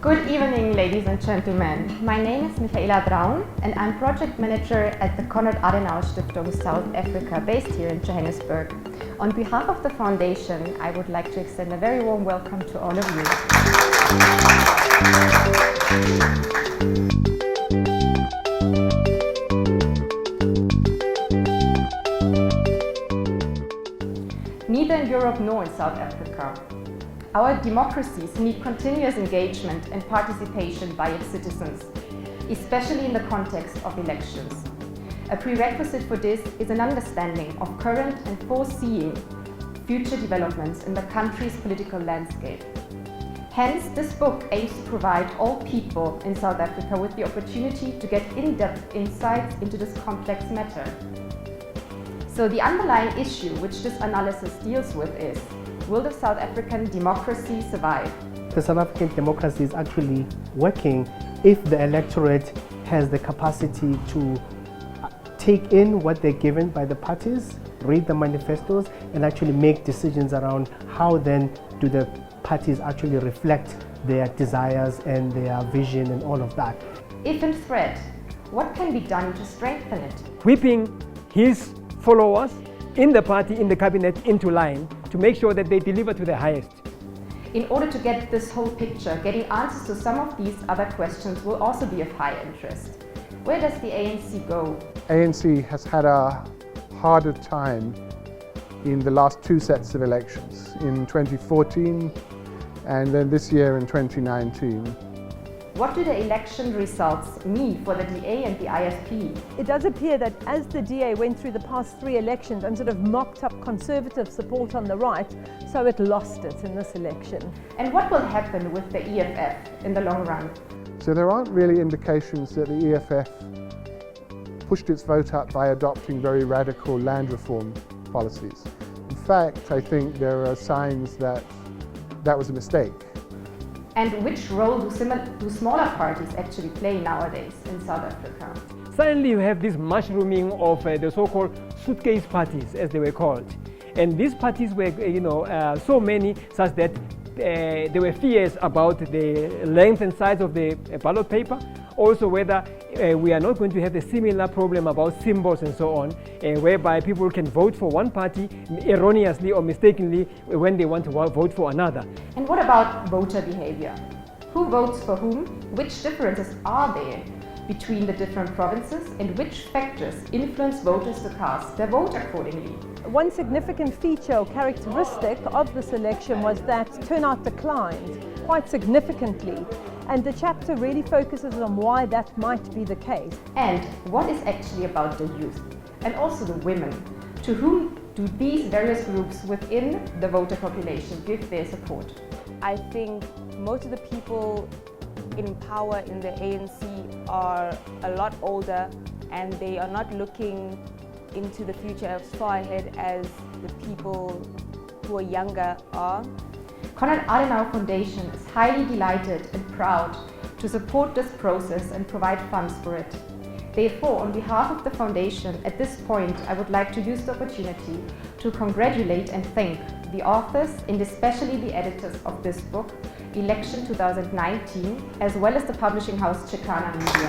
Good evening, ladies and gentlemen. My name is Michaela Braun and I'm project manager at the Konrad Adenauer Stiftung South Africa, based here in Johannesburg. On behalf of the foundation, I would like to extend a very warm welcome to all of you. Neither in Europe nor in South Africa. Our democracies need continuous engagement and participation by its citizens, especially in the context of elections. A prerequisite for this is an understanding of current and foreseeing future developments in the country's political landscape. Hence, this book aims to provide all people in South Africa with the opportunity to get in-depth insights into this complex matter. So the underlying issue which this analysis deals with is, will the South African democracy survive? The South African democracy is actually working if the electorate has the capacity to take in what they're given by the parties, read the manifestos, and actually make decisions around how then do the parties actually reflect their desires and their vision and all of that. If in threat, what can be done to strengthen it? Whipping his followers in the party, in the cabinet, into line to make sure that they deliver to the highest. In order to get this whole picture, getting answers to some of these other questions will also be of high interest. Where does the ANC go? ANC has had a harder time in the last two sets of elections, in 2014 and then this year in 2019. What do the election results mean for the DA and the IFP? It does appear that as the DA went through the past three elections and sort of mocked up conservative support on the right, so it lost it in this election. And what will happen with the EFF in the long run? So there aren't really indications that the EFF pushed its vote up by adopting very radical land reform policies. In fact, I think there are signs that that was a mistake. And which role do smaller parties actually play nowadays in South Africa? Suddenly you have this mushrooming of the so-called suitcase parties, as they were called. And these parties were, so many such that there were fears about the length and size of the ballot paper. Also whether we are not going to have a similar problem about symbols and so on, whereby people can vote for one party erroneously or mistakenly when they want to vote for another. And what about voter behavior? Who votes for whom? Which differences are there between the different provinces, and which factors influence voters to cast their vote accordingly? One significant feature or characteristic of this election was that turnout declined quite significantly. And the chapter really focuses on why that might be the case. And what is actually about the youth and also the women? To whom do these various groups within the voter population give their support? I think most of the people in power in the ANC are a lot older and they are not looking into the future as far ahead as the people who are younger are. Konrad Adenauer Foundation is highly delighted and proud to support this process and provide funds for it. Therefore, on behalf of the foundation, at this point, I would like to use the opportunity to congratulate and thank the authors and especially the editors of this book, Election 2019, as well as the publishing house Jacana Media.